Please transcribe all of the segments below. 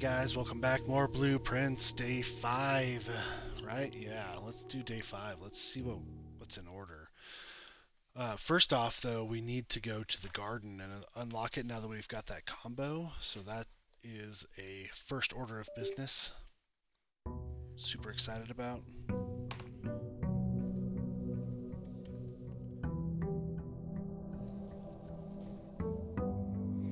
Guys, welcome back. More blueprints. Day 5, right? Yeah, let's do day 5. Let's see what's in order. First off, though, we need to go to the garden and unlock it now that we've got that combo. So that is a first order of business. Super excited about.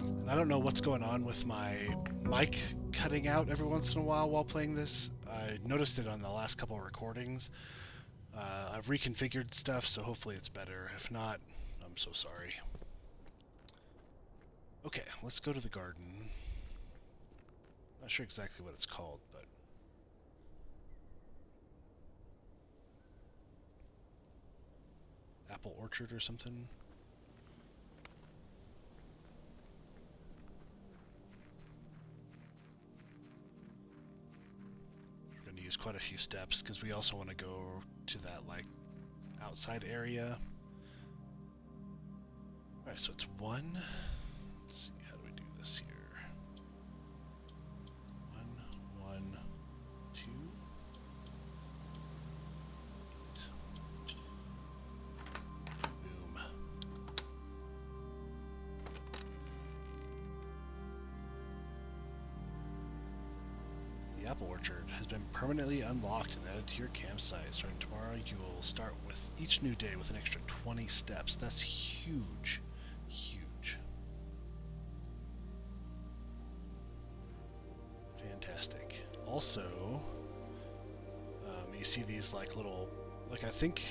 And I don't know what's going on with my mic cutting out every once in a while playing this. I noticed it on the last couple of recordings. I've reconfigured stuff, so hopefully it's better. If not, I'm so sorry. Okay, let's go to the garden. Not sure exactly what it's called, but apple orchard or something. We're going to use quite a few steps because we also want to go to that like outside area. All right, so it's 1. Let's see, how do we do this here? 1, 1, 2. Boom. The apple orchard has been permanently unlocked and added to your campsite. Starting tomorrow, you will start with each new day with an extra 20 steps. That's huge. Huge. Fantastic. Also, you see these like little, like I think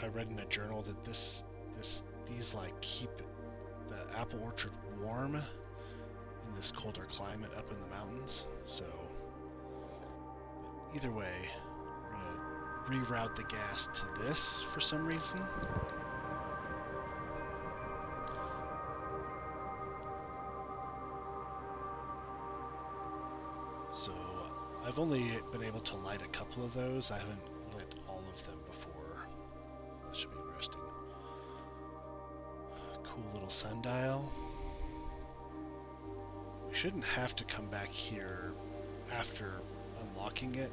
I read in a journal that these like keep the apple orchard warm in this colder climate up in the mountains. So either way, we're gonna reroute the gas to this for some reason. So I've only been able to light a couple of those. I haven't lit all of them before. That should be interesting. Cool little sundial. We shouldn't have to come back here after unlocking it.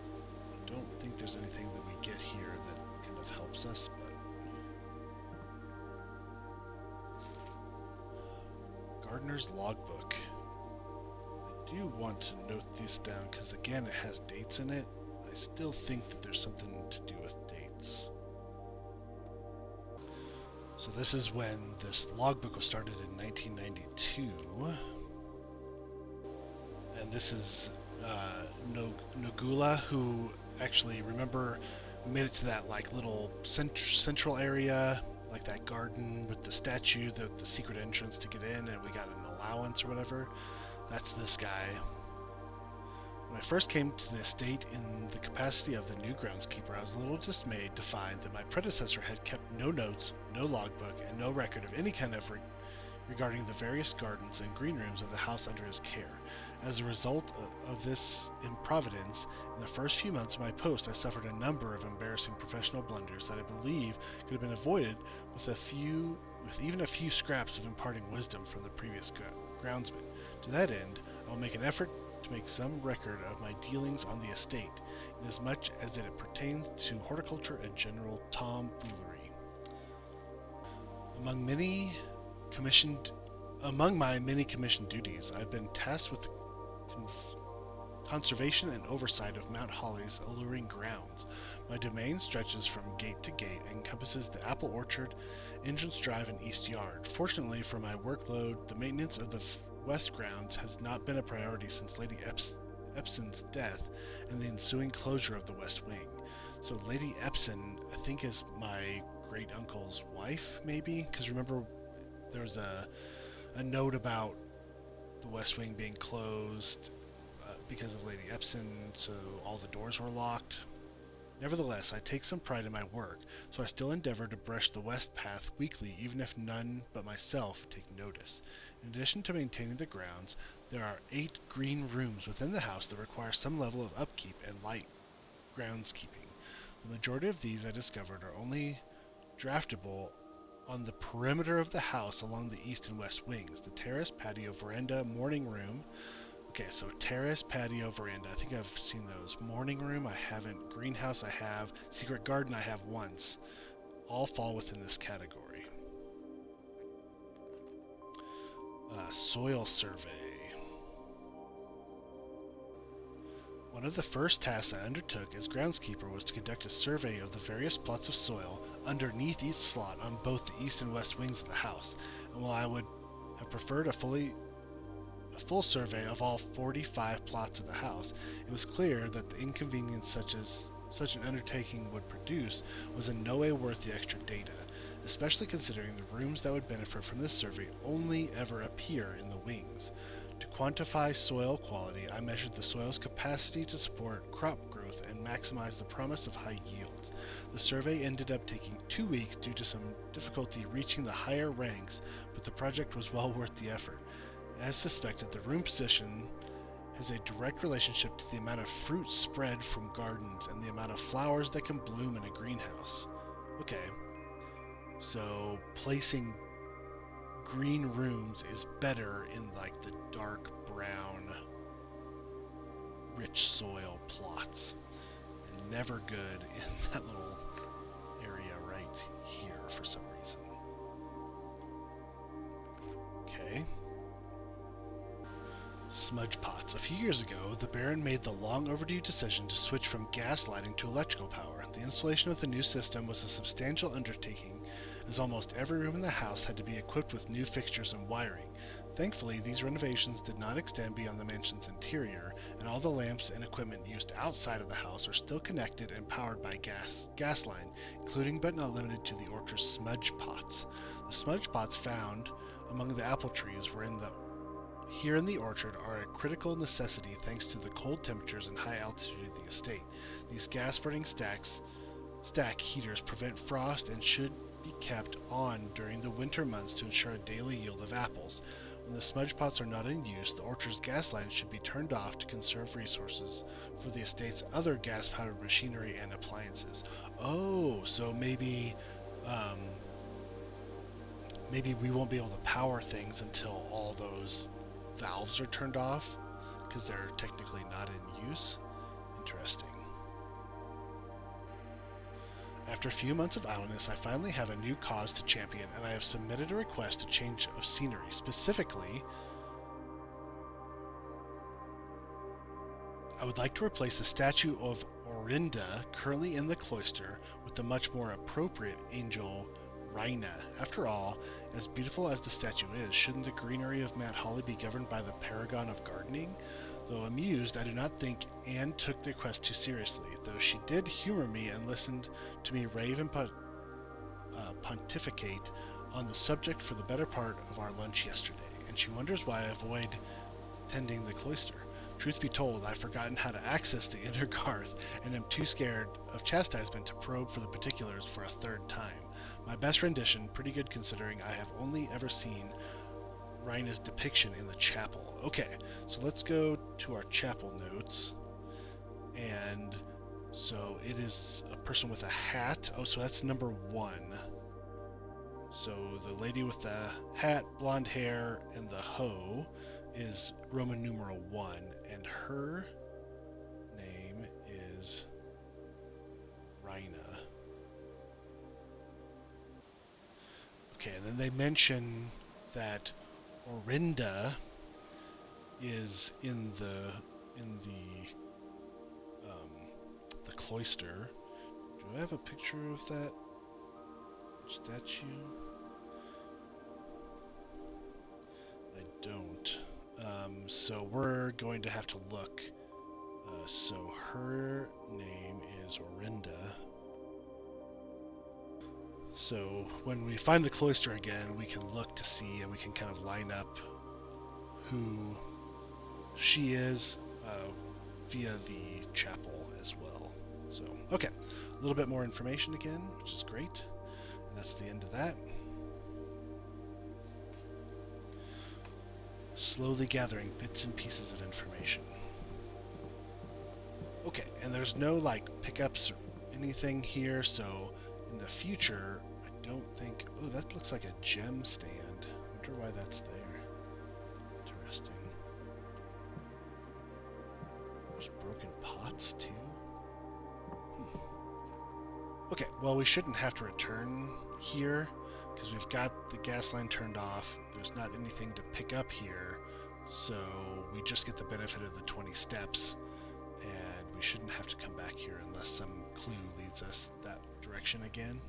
I don't think there's anything that we get here that kind of helps us, but Gardener's Logbook. I do want to note these down because again it has dates in it. I still think that there's something to do with dates. So this is when this logbook was started in 1992. And this is Nogula, who actually, remember, we made it to that like little central area, like that garden with the statue, the secret entrance to get in, and we got an allowance or whatever. That's this guy. When I first came to the estate in the capacity of the new groundskeeper, I was a little dismayed to find that my predecessor had kept no notes, no logbook, and no record of any kind of regarding the various gardens and green rooms of the house under his care. As a result of this improvidence, in the first few months of my post, I suffered a number of embarrassing professional blunders that I believe could have been avoided with even a few scraps of imparting wisdom from the previous groundsman. To that end, I will make an effort to make some record of my dealings on the estate, inasmuch as it pertains to horticulture and general tomfoolery. Among my many commissioned duties, I've been tasked with the conservation and oversight of Mount Holly's alluring grounds. My domain stretches from gate to gate and encompasses the apple orchard, Entrance Drive, and East Yard. Fortunately for my workload, the maintenance of the West grounds has not been a priority since Lady Epson's death and the ensuing closure of the West Wing. So Lady Epson, I think, is my great uncle's wife, maybe? Because remember, there was a note about the West Wing being closed because of Lady Epson, so all the doors were locked. Nevertheless, I take some pride in my work, so I still endeavor to brush the west path weekly, even if none but myself take notice. In addition to maintaining the grounds, there are 8 green rooms within the house that require some level of upkeep and light groundskeeping. The majority of these, I discovered, are only draftable on the perimeter of the house along the east and west wings. The terrace, patio, veranda, morning room. Okay, so terrace, patio, veranda. I think I've seen those. Morning room, I haven't. Greenhouse, I have. Secret garden, I have once. All fall within this category. Soil survey. One of the first tasks I undertook as groundskeeper was to conduct a survey of the various plots of soil underneath each slot on both the east and west wings of the house. And while I would have preferred a full survey of all 45 plots of the house, it was clear that the inconvenience such an undertaking would produce was in no way worth the extra data, especially considering the rooms that would benefit from this survey only ever appear in the wings. To quantify soil quality, I measured the soil's capacity to support crop growth and maximize the promise of high yields. The survey ended up taking 2 weeks due to some difficulty reaching the higher ranks, but the project was well worth the effort. As suspected, the room position has a direct relationship to the amount of fruit spread from gardens and the amount of flowers that can bloom in a greenhouse. Okay, so placing green rooms is better in like the dark brown rich soil plots, and never good in that little area right here for some reason. Okay. Smudge pots. A few years ago, the Baron made the long overdue decision to switch from gas lighting to electrical power. The installation of the new system was a substantial undertaking, as almost every room in the house had to be equipped with new fixtures and wiring. Thankfully, these renovations did not extend beyond the mansion's interior, and all the lamps and equipment used outside of the house are still connected and powered by gas line, including but not limited to the orchard's smudge pots. The smudge pots found among the apple trees here in the orchard are a critical necessity thanks to the cold temperatures and high altitude of the estate. These gas-burning stack heaters prevent frost and should be kept on during the winter months to ensure a daily yield of apples. When the smudge pots are not in use, the orchard's gas lines should be turned off to conserve resources for the estate's other gas-powered machinery and appliances. Oh, so maybe we won't be able to power things until all those valves are turned off because they're technically not in use. Interesting. After a few months of idleness, I finally have a new cause to champion, and I have submitted a request to change of scenery. Specifically, I would like to replace the statue of Orinda currently in the cloister with the much more appropriate angel Rhina. After all, as beautiful as the statue is, shouldn't the greenery of Mount Holly be governed by the paragon of gardening? Though amused, I do not think Anne took the request too seriously, though she did humor me and listened to me rave and pontificate on the subject for the better part of our lunch yesterday, and she wonders why I avoid tending the cloister. Truth be told, I've forgotten how to access the inner garth, and am too scared of chastisement to probe for the particulars for a third time. My best rendition, pretty good considering I have only ever seen Rhina's depiction in the chapel. Okay, so let's go to our chapel notes. And so it is a person with a hat. Oh, so that's number 1. So the lady with the hat, blonde hair, and the hoe is Roman numeral 1, and her name is Rhina. Okay, and then they mention that Orinda is in the cloister. Do I have a picture of that statue? I don't. So we're going to have to look. So her name is Orinda. So when we find the cloister again, we can look to see, and we can kind of line up who she is via the chapel as well. So, okay, a little bit more information again, which is great. And that's the end of that. Slowly gathering bits and pieces of information. Okay, and there's no like pickups or anything here, so in the future, I don't think... Oh, that looks like a gem stand. I wonder why that's there. Interesting. lights too. Okay, well, we shouldn't have to return here because we've got the gas line turned off. There's not anything to pick up here, so we just get the benefit of the 20 steps, and we shouldn't have to come back here unless some clue leads us that direction again.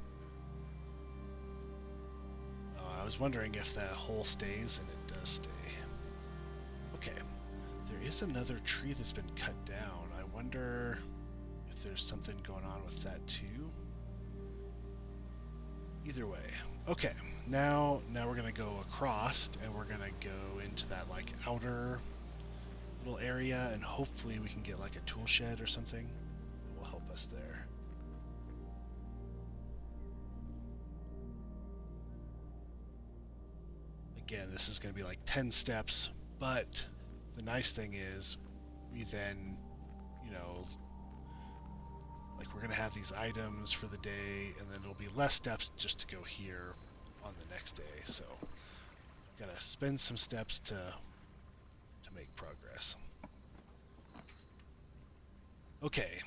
I was wondering if that hole stays, and it does stay. Okay, there is another tree that's been cut down. I wonder if there's something going on with that too. Either way. Okay, now we're gonna go across, and we're gonna go into that like outer little area, and hopefully we can get like a tool shed or something that will help us there. Again, this is gonna be like 10 steps, but the nice thing is we then, you know, like we're gonna have these items for the day, and then it'll be less steps just to go here on the next day. So gotta spend some steps to make progress. Okay.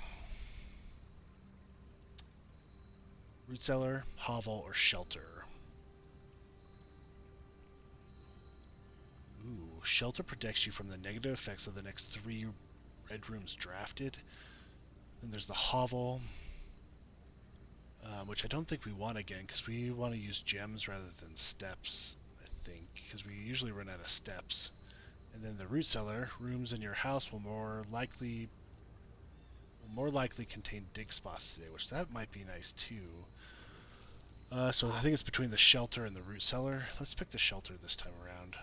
Root cellar, hovel, or shelter. Ooh, shelter protects you from the negative effects of the next 3 red rooms drafted. Then there's the hovel, which I don't think we want again because we want to use gems rather than steps, I think, because we usually run out of steps. And then the root cellar, rooms in your house will more likely contain dig spots today, which that might be nice too. So I think it's between the shelter and the root cellar. Let's pick the shelter this time around.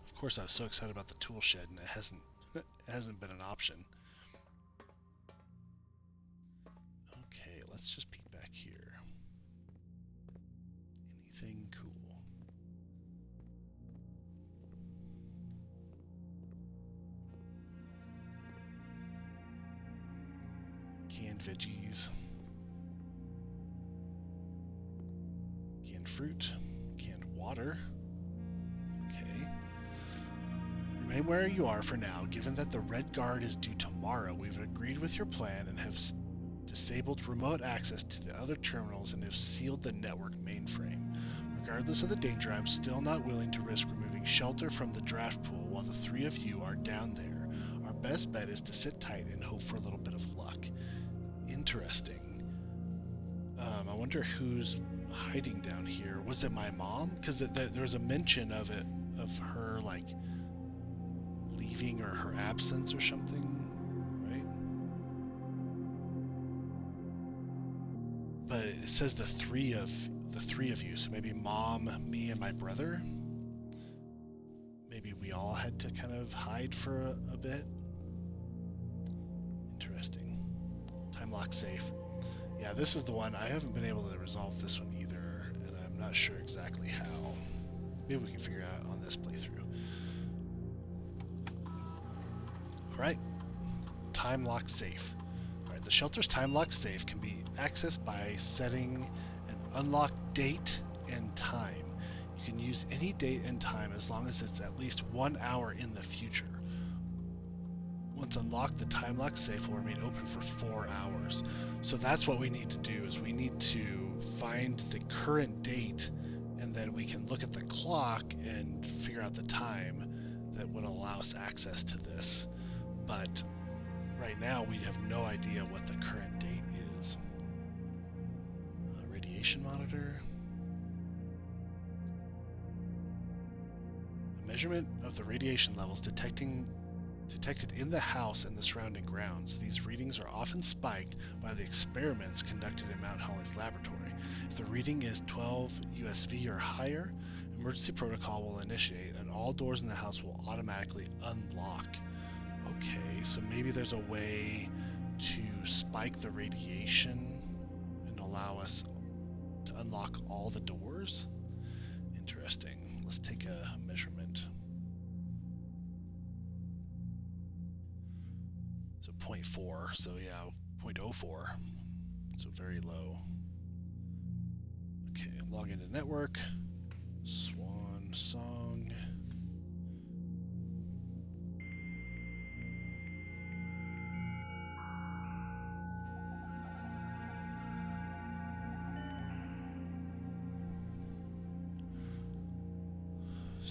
Of course, I was so excited about the tool shed, and it hasn't been an option. Okay, let's just peek back here. Anything cool? Canned veggies. Canned fruit. Canned water. Remain where you are for now. Given that the Red Guard is due tomorrow, we've agreed with your plan and have disabled remote access to the other terminals and have sealed the network mainframe. Regardless of the danger, I'm still not willing to risk removing shelter from the draft pool while the 3 of you are down there. Our best bet is to sit tight and hope for a little bit of luck. Interesting. I wonder who's hiding down here. Was it my mom? Because there was a mention of it, of her like leaving or her absence or something, right? But it says the three of you, so maybe mom, me, and my brother. Maybe we all had to kind of hide for a bit. Interesting. Time lock safe. Yeah, this is the one. I haven't been able to resolve this one either, and I'm not sure exactly how. Maybe we can figure it out on this playthrough. Alright, time lock safe. Alright, the shelter's time lock safe can be accessed by setting an unlock date and time. You can use any date and time as long as it's at least 1 hour in the future. Once unlocked, the time lock safe will remain open for 4 hours. So that's what we need to do, is we need to find the current date, and then we can look at the clock and figure out the time that would allow us access to this. But right now we have no idea what the current date is. Radiation monitor. A measurement of the radiation levels detected in the house and the surrounding grounds. These readings are often spiked by the experiments conducted in Mount Holly's laboratory. If the reading is 12 USV or higher, emergency protocol will initiate and all doors in the house will automatically unlock. Okay, so maybe there's a way to spike the radiation and allow us to unlock all the doors? Interesting. Let's take a measurement. So 0.4, so yeah, 0.04. So very low. Okay, log into network. Swan song.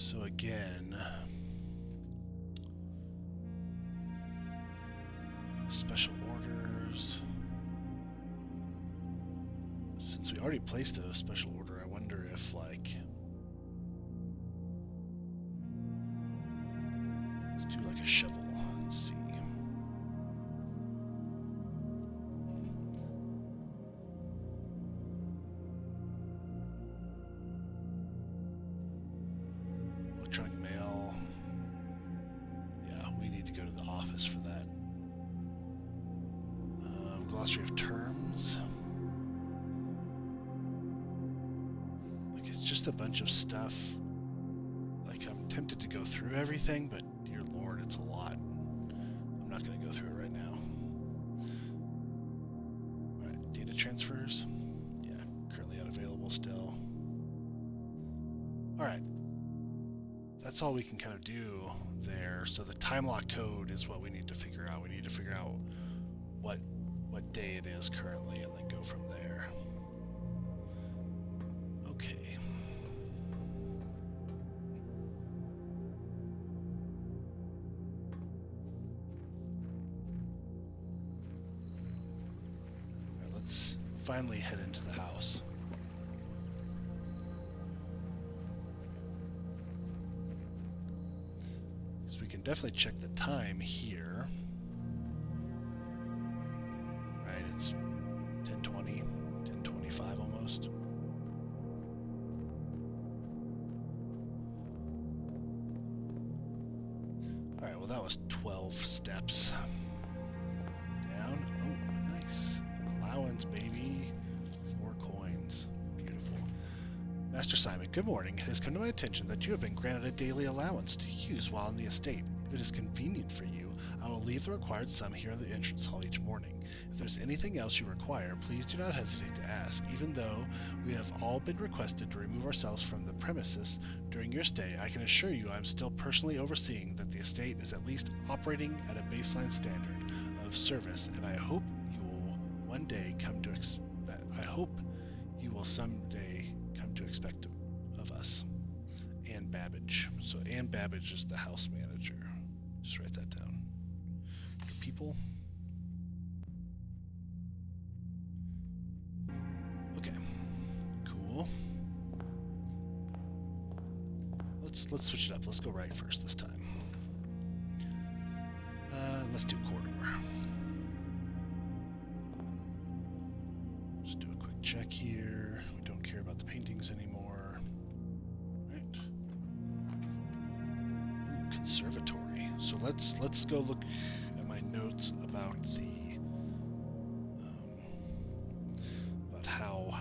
So again, special orders. Since we already placed a special order, I wonder if, like, let's do like a shovel and see. Electronic mail. Yeah, we need to go to the office for that. Glossary of terms. Like, it's just a bunch of stuff. Like, I'm tempted to go through everything, but dear Lord, it's a lot. I'm not going to go through it right now. Alright, data transfers. Yeah, currently unavailable still. Alright. That's all we can kind of do there. So the time lock code is what we need to figure out. We need to figure out what day it is currently and then go from there. Okay. All right, let's finally head into the house. Because we can definitely check the time here. Right, it's 10:20, 10:25 almost. All right, well that was 12 steps down. Oh, nice. Allowance, baby. 4 coins. Beautiful. Master Simon, good morning. It has come to my attention that you have been granted a daily allowance to use while in the estate. If it is convenient for you, I will leave the required sum here in the entrance hall each morning. If there's anything else you require, please do not hesitate to ask. Even though we have all been requested to remove ourselves from the premises during your stay, I can assure you I am still personally overseeing that the estate is at least operating at a baseline standard of service, and I hope you will one day come to someday come to expect of us. Ann Babbage. So Ann Babbage is the house manager. Just write that down. People. Okay. Cool. Let's switch it up. Let's go right first this time. Let's do corridor. Just do a quick check here. We don't care about the paintings anymore. Right. Ooh, conservatory. So let's go look at my notes about about how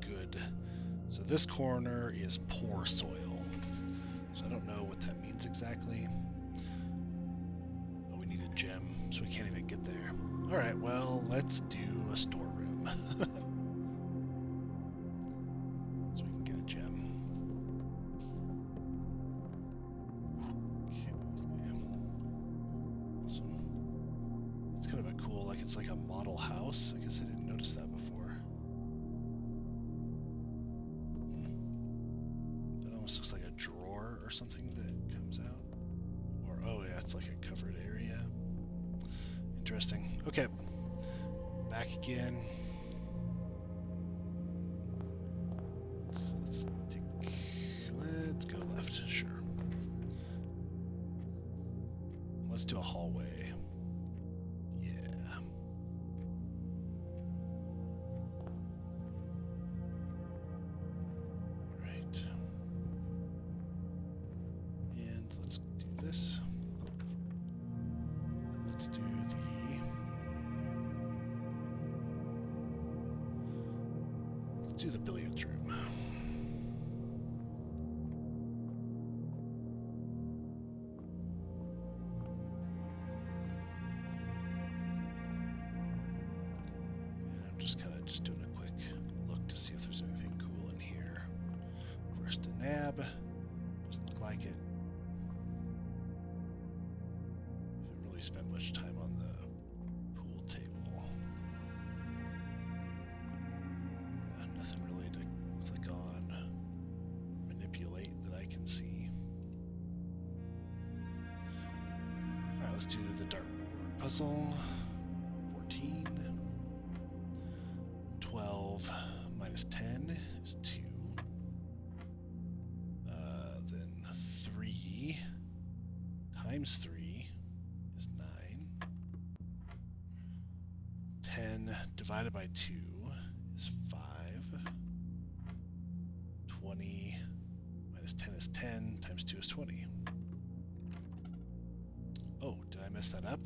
good. So this corner is poor soil. So I don't know what that means exactly. Oh, we need a gem, so we can't even get there. All right, well, let's do a storeroom. So we can get a gem. Okay, yeah. Awesome. It's kind of a cool, like it's like a model house. I guess I didn't notice that before. That almost looks like a drawer or something that comes out. Or, oh yeah, it's like a covered area. Interesting. Okay. Back again. Let's go left, sure. Let's do a hallway. Yeah. Right. And let's do this. And let's do the billiards room. And I'm just kind of doing a quick look to see if there's anything cool in here. First a nab. Doesn't look like it. Haven't really spent much time on the pool table. Nothing really to click on, manipulate that I can see. puzzle. 14. 12 minus 10 is 2. Then 3 times 3 is 9. 10 divided by 2 is 5. 20 minus 10 is 10, times 2 is 20. Oh, did I mess that up?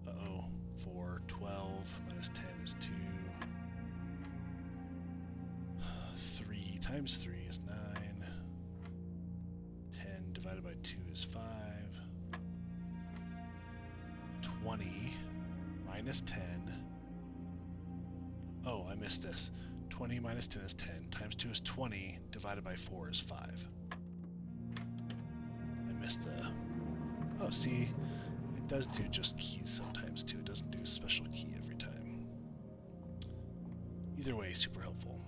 Uh-oh. 4, 12 minus 10 is 2. 3 times 3 is 9. 10 divided by 2 is 5. 20 minus 10. Oh, I missed this. 20 minus 10 is 10, times 2 is 20, divided by 4 is 5. I missed the... Oh, see, it does do just keys sometimes too. It doesn't do special key every time. Either way, super helpful.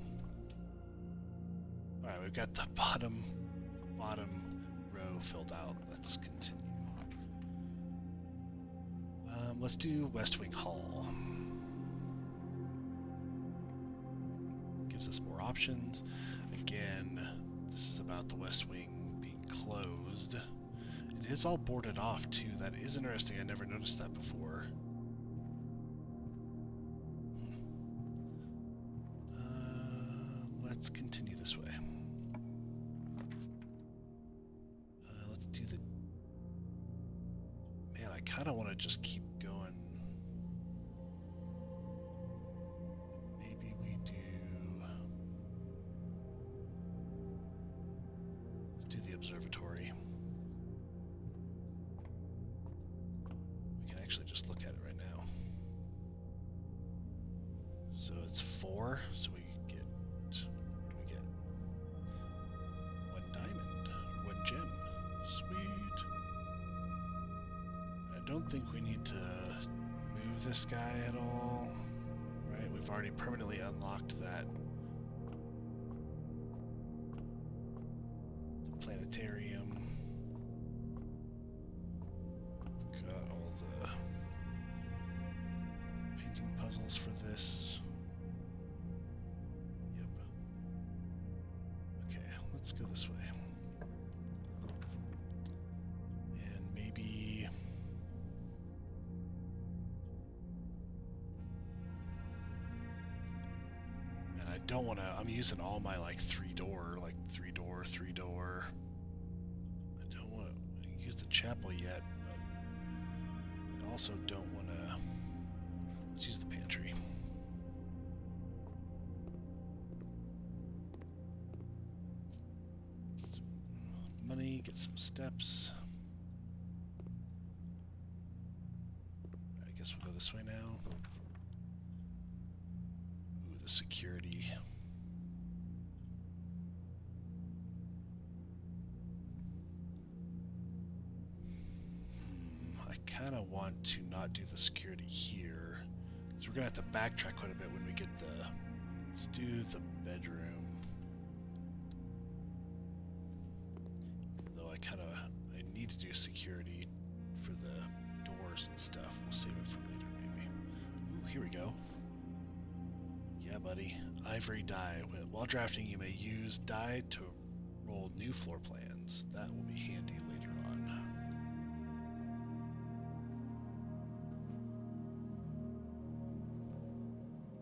Alright, we've got the bottom row filled out. Let's continue. Let's do West Wing Hall. Gives us more options. Again, this is about the West Wing being closed. It is all boarded off too. That is interesting. I never noticed that before. Let's continue this way. Let's do the... Man, I kind of want to just keep going. Maybe we do... Let's do the observatory. We can actually just look at it right now. So it's 4, so we get... What do we get? 1 diamond, 1 gem. Sweet. I don't think we need to move this guy at all. Right, we've already permanently unlocked that. The planetarium. Got all the painting puzzles for this. Yep. Okay, let's go this way. And maybe... And I don't want to... I'm using all my like 3-door, like 3-door, 3-door. I don't want to use the chapel yet, but I also don't want to... Let's use the pantry. Some money, get some steps. I guess we'll go this way now. Ooh, the security. I kind of want to not do the security here. So we're going to have to backtrack quite a bit when we get the... Let's do the bedroom. Even though I need to do security for the doors and stuff. We'll save it for later maybe. Ooh, here we go. Yeah, buddy. Ivory die. While drafting, you may use die to roll new floor plans. That will be handy later on.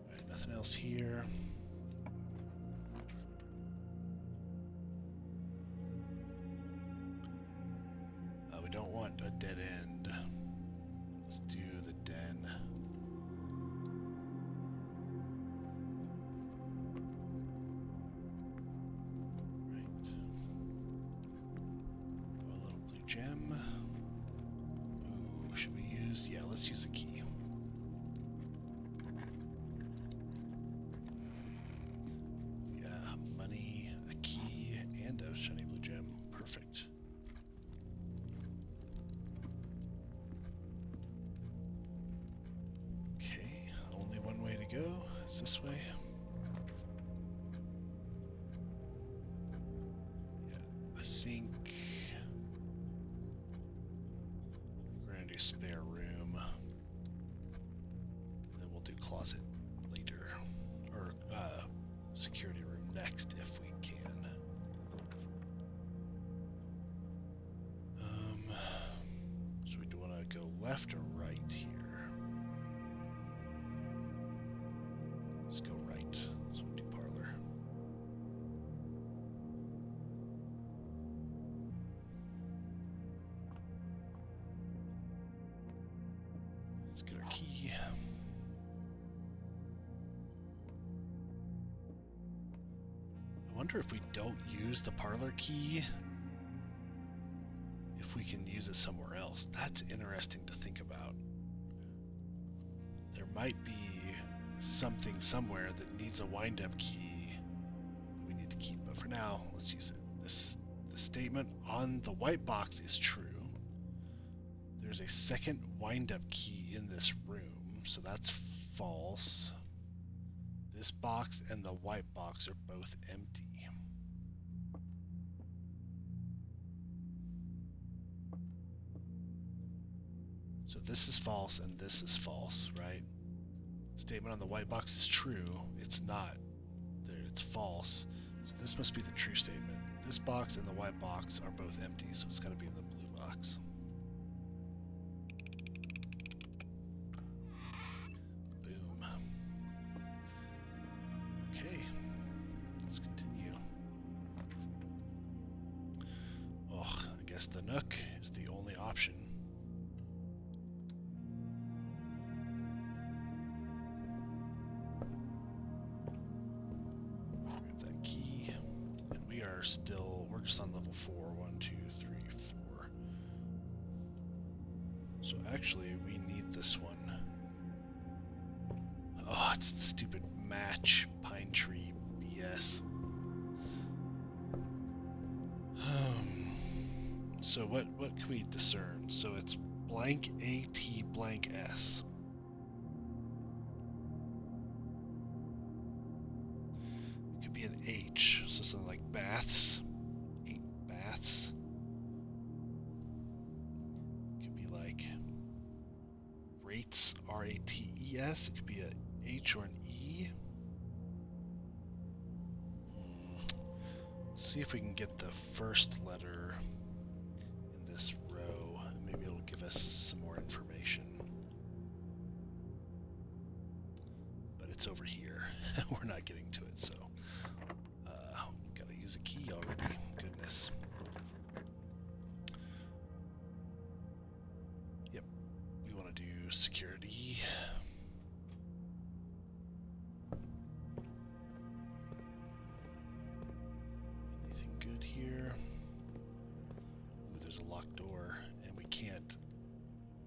Alright, nothing else here. We don't want a dead end. Let's do the den. Right. A little blue gem. Ooh, should we use... Yeah, let's use a key. Yeah, money, a key, and a shiny blue gem. Perfect. Okay, only one way to go. It's this way. Yeah, I think we're gonna do spare room. security room next if we can. So we do want to go left or right here. Let's go right. So we do parlor. Let's get our key. I wonder if we don't use the parlor key, if we can use it somewhere else. That's interesting to think about. There might be something somewhere that needs a wind-up key that we need to keep, but for now, let's use it. The statement on the white box is true. There's a second wind-up key in this room, so that's false. This box and the white box are both empty. So this is false and this is false, right? Statement on the white box is true. It's not. It's false. So this must be the true statement. This box and the white box are both empty, so it's got to be in the blue box. Boom. Okay. Let's continue. Oh, I guess the Nook is the only option. We're just on level 4. 1, 2, 3, 4. So actually, we need this one. Oh, it's the stupid match pine tree BS. So what can we discern? So it's blank AT blank S. It could be an H, so something like baths. 8 baths. It could be like rates, RATES. It could be a H or an E. Let's see if we can get the first letter in this row. Maybe it'll give us some more information. But it's over here. We're not getting to it, so gotta use a key already. Goodness. Yep. We want to do security. Anything good here? Ooh, there's a locked door, and we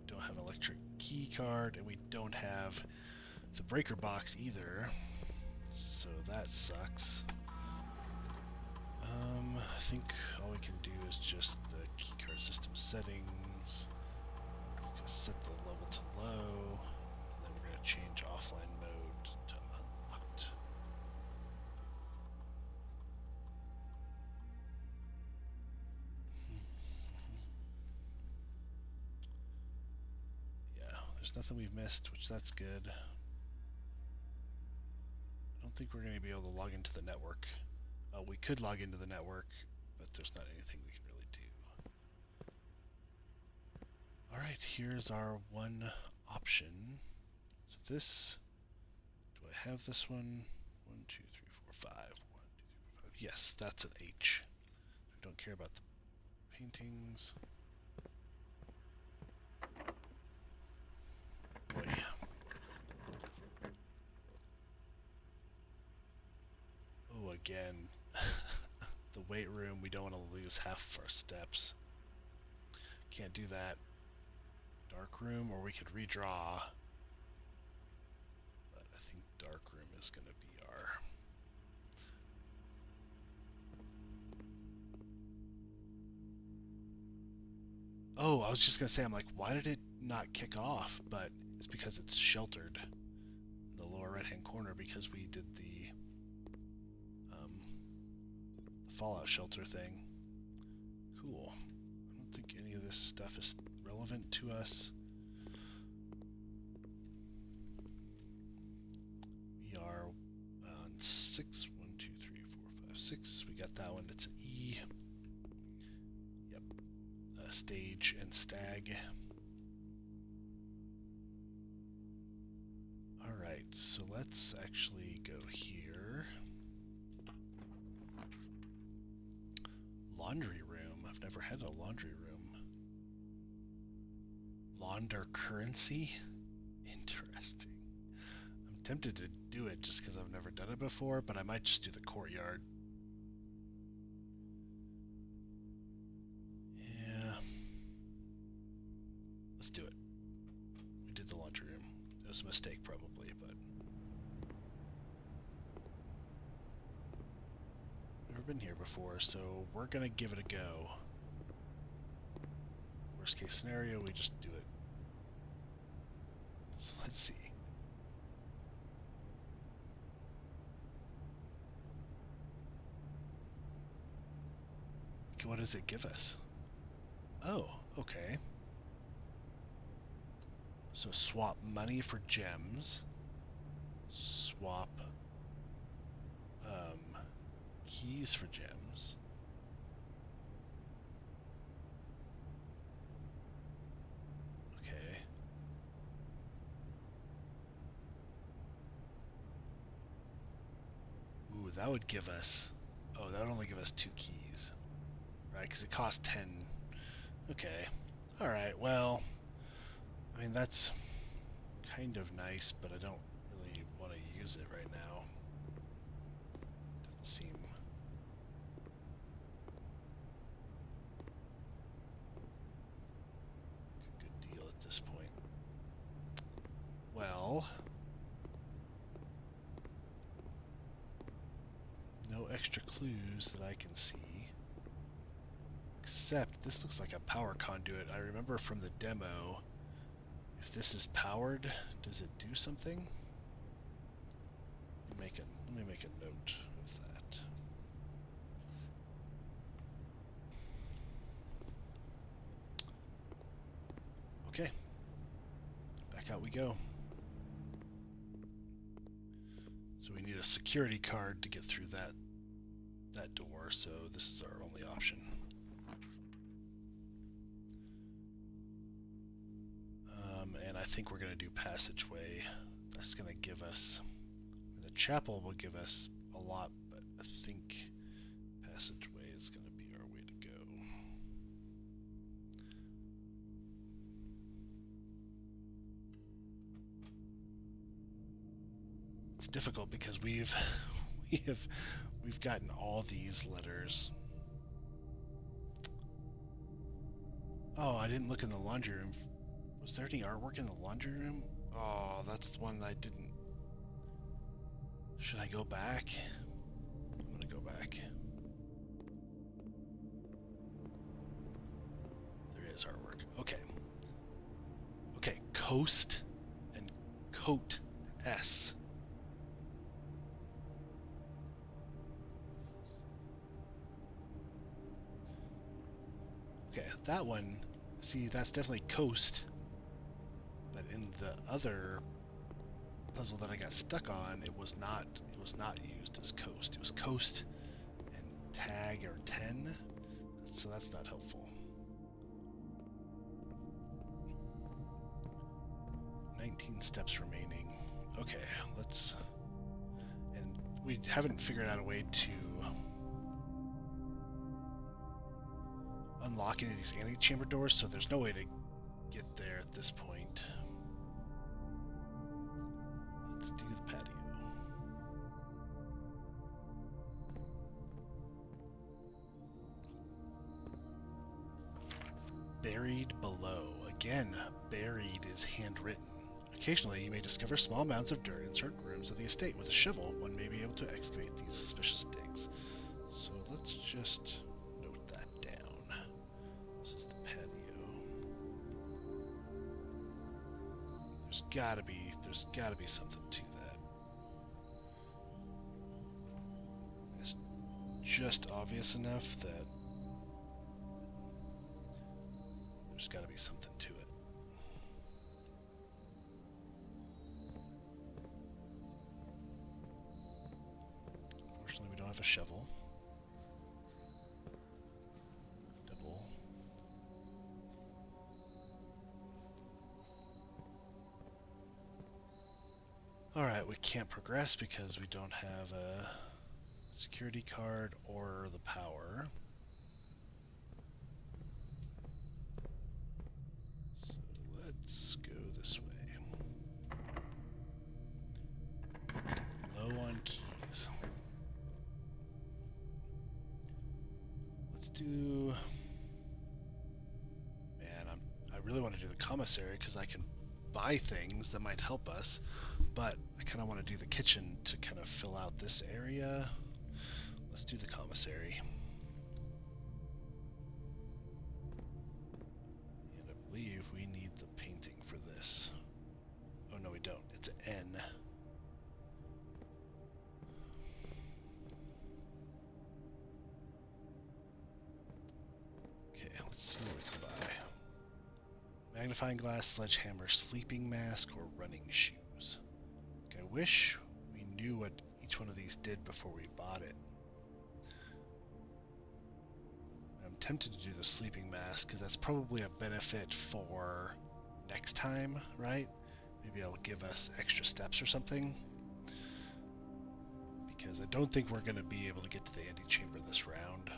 don't have an electric key card, and we don't have the breaker box either. So that sucks. I think all we can do is just the keycard system settings. Just set the level to low, and then we're going to change offline mode to unlocked. Yeah, there's nothing we've missed, which that's good. I don't think we're going to be able to log into the network. We could log into the network, but there's not anything we can really do. Alright, here's our one option. So this, do I have this one? 1, 2, 3, 4, 5. 1, 2, 3, 4, 5. Yes, that's an H. We don't care about the paintings. Boy. Oh, again. The weight room, we don't want to lose half of our steps. Can't do that. Dark room, or we could redraw. But I think dark room is going to be our... Oh, I was just going to say, I'm like, why did it not kick off? But it's because it's sheltered in the lower right-hand corner because we did the Fallout shelter thing. Cool. I don't think any of this stuff is relevant to us. We are on 6, 1, 6. We got that one. It's E. Yep. Stage and stag. Alright, so let's actually go here. Laundry room. I've never had a laundry room. Launder currency? Interesting. I'm tempted to do it just because I've never done it before, but I might just do the courtyard. Yeah. Let's do it. We did the laundry room. It was a mistake probably, but never been here before, so we're gonna give it a go. Worst case scenario, we just do it. So let's see. What does it give us? Oh, okay. So swap money for gems. Swap keys for gems. Okay. Ooh, that would give us... Oh, that would only give us 2 keys. Right, because it costs 10. Okay. Alright, well... I mean, that's kind of nice, but I don't really want to use it right now. Doesn't seem... a good deal at this point. Well... No extra clues that I can see. Except this looks like a power conduit. I remember from the demo, if this is powered, does it do something? Let me make a note of that. Okay, back out we go. So we need a security card to get through that door, so this is our only option. And I think we're going to do passageway. That's going to give us... The chapel will give us a lot, but I think passageway is going to be our way to go. It's difficult because we've gotten all these letters. Oh, I didn't look in the laundry room. Was there any artwork in the laundry room? Oh, that's the one I didn't... Should I go back? I'm gonna go back. There is artwork. Okay. Okay, coast and coat S. Okay, that one, see, that's definitely coast. But in the other puzzle that I got stuck on, it was not used as coast. It was coast and tag or 10. So that's not helpful. 19 steps remaining. Okay, let's... And we haven't figured out a way to unlock any of these antechamber doors, so there's no way to get there at this point. Let's do the patio. Buried below. Again, buried is handwritten. Occasionally, you may discover small mounds of dirt in certain rooms of the estate. With a shovel, one may be able to excavate these suspicious digs. So let's just note that down. This is the patio. There's gotta be something to that. It's just obvious enough that there's gotta be something to it. Unfortunately, we don't have a shovel. But we can't progress because we don't have a security card or the power. So let's go this way. Low on keys. Let's do... Man, I really want to do the commissary because I can buy things that might help us, but I kind of want to do the kitchen to kind of fill out this area. Let's do the commissary. And I believe we need the painting for this. Oh no, we don't. It's an N. Okay, let's see what we can buy. Magnifying glass, sledgehammer, sleeping mask, or running shoes. Okay, I wish we knew what each one of these did before we bought it. I'm tempted to do the sleeping mask because that's probably a benefit for next time, right? Maybe it'll give us extra steps or something. Because I don't think we're going to be able to get to the antechamber this round.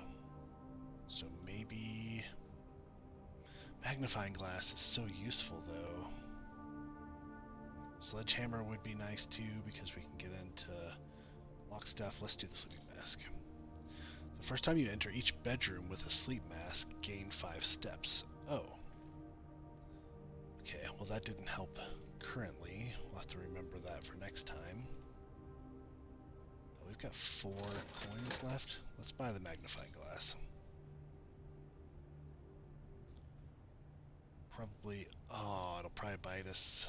So maybe... Magnifying glass is so useful though. Sledgehammer would be nice too because we can get into lock stuff. Let's do the sleeping mask. The first time you enter each bedroom with a sleep mask, gain 5 steps. Oh. Okay, well that didn't help currently. We'll have to remember that for next time. We've got 4 coins left. Let's buy the magnifying glass. Probably, it'll probably bite us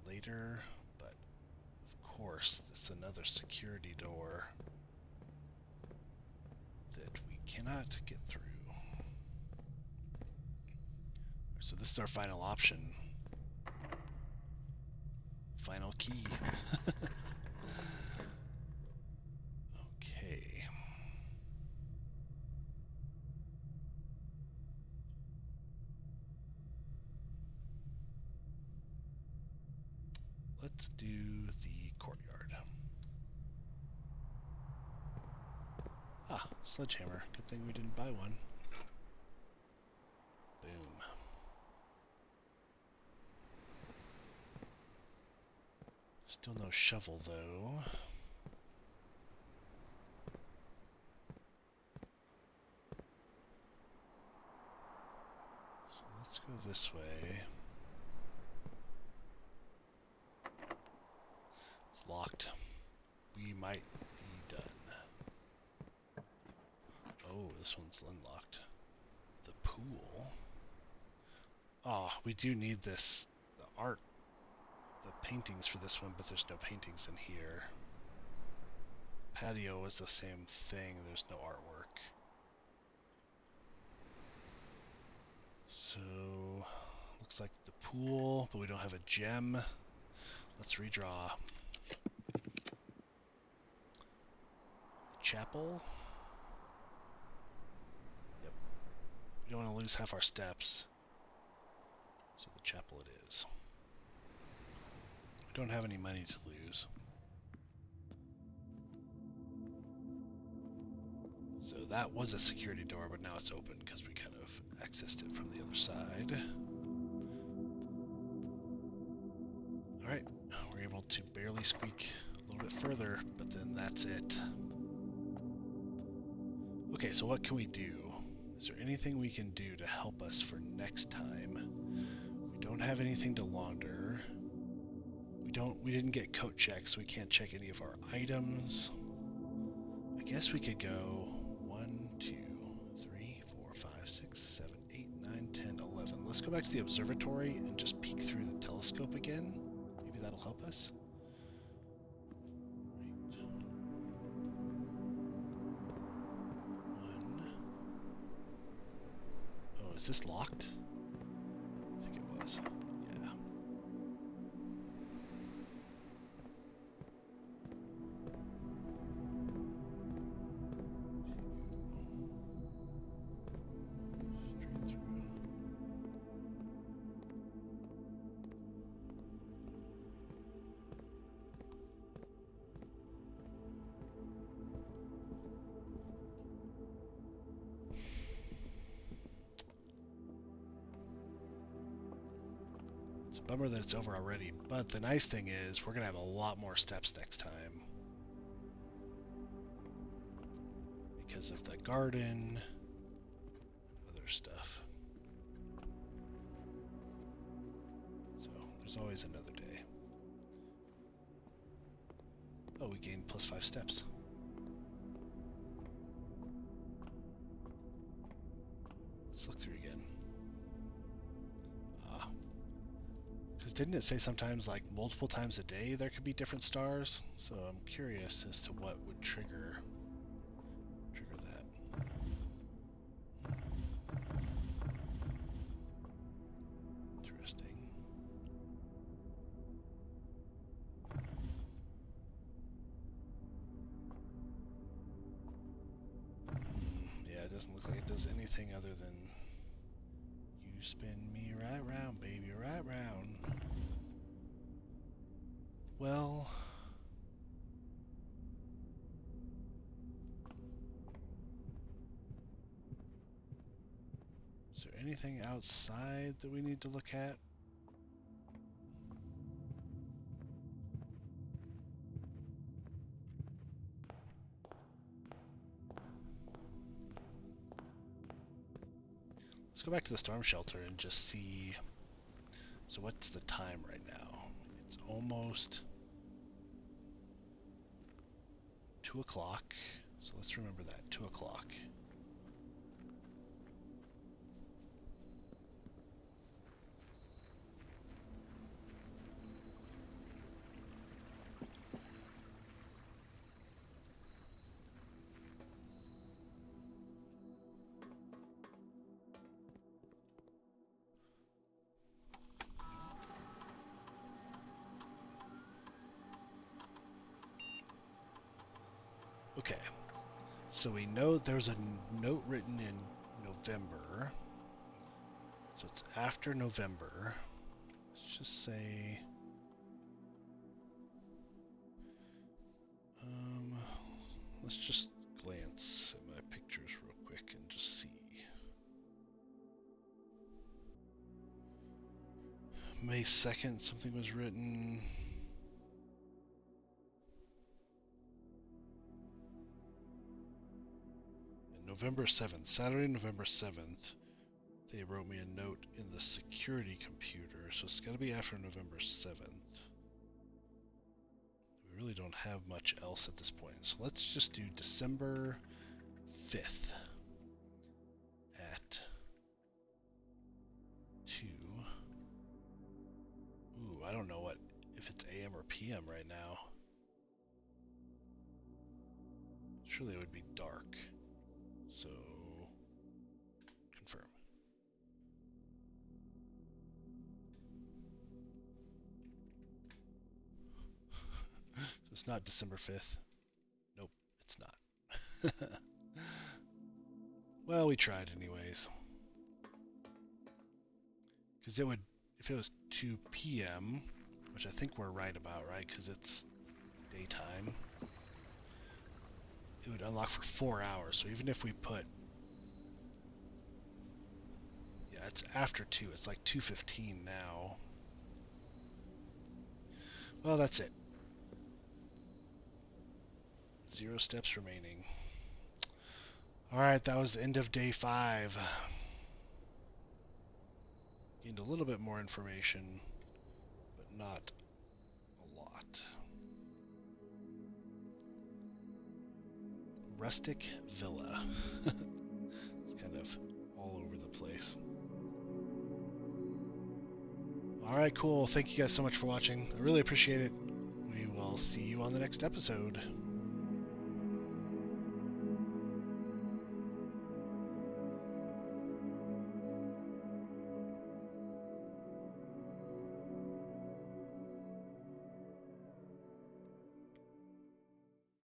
later, but of course, it's another security door that we cannot get through. So this is our final option. Final key. Okay. Let's do the courtyard. Ah, sledgehammer. Good thing we didn't buy one. Boom. Still no shovel though. So let's go this way. It's locked. We might be done. Oh, this one's unlocked. The pool. Oh, we do need this, the art, the paintings for this one, but there's no paintings in here. Patio is the same thing, there's no artwork. So, looks like the pool, but we don't have a gem. Let's redraw. The chapel. Yep. We don't want to lose half our steps. So the chapel it is. We don't have any money to lose. So that was a security door, but now it's open because we kind of accessed it from the other side. Alright, we're able to barely squeak a little bit further, but then that's it. Okay, so what can we do? Is there anything we can do to help us for next time? We don't have anything to launder. We didn't get coat checks, so we can't check any of our items. I guess we could go 1, 2, 3, 4, 5, 6, 7, 8, 9, 10, 11. Let's go back to the observatory and just peek through the telescope again. Maybe that'll help us. Right. 1. Oh, is this locked? I think it was. Yeah. a bummer that it's over already, but the nice thing is we're going to have a lot more steps next time. Because of the garden, other stuff. So there's always another day. Oh, we gained +5 steps. Let's look through again. Because didn't it say sometimes, like multiple times a day, there could be different stars? So I'm curious as to what would trigger that. Interesting. Yeah, it doesn't look like it does anything other than you spin me right round, baby, right round. Well, is there anything outside that we need to look at? Let's go back to the storm shelter and just see. So what's the time right now? It's almost 2 o'clock. So let's remember that, 2 o'clock. Okay, so we know there's a note written in November. So it's after November. Let's just say, let's just glance at my pictures real quick and just see. May 2nd, something was written. And November 7th, Saturday, November 7th, they wrote me a note in the security computer, so it's got to be after November 7th. We really don't have much else at this point, so let's just do December 5th at 2. Ooh, I don't know if it's AM or PM right now. Surely it would be dark. So, confirm. So it's not December 5th. Nope, it's not. Well, we tried anyways. Because it would, if it was 2 p.m., which I think we're right about, right? Because it's daytime, it would unlock for 4 hours. So even if we put, yeah, it's after 2. It's like 2:15 now. Well, that's it. 0 steps remaining. Alright, that was the end of day 5. Gained a little bit more information, but not a lot. Rustic Villa. It's kind of all over the place. Alright, cool. Thank you guys so much for watching. I really appreciate it. We will see you on the next episode.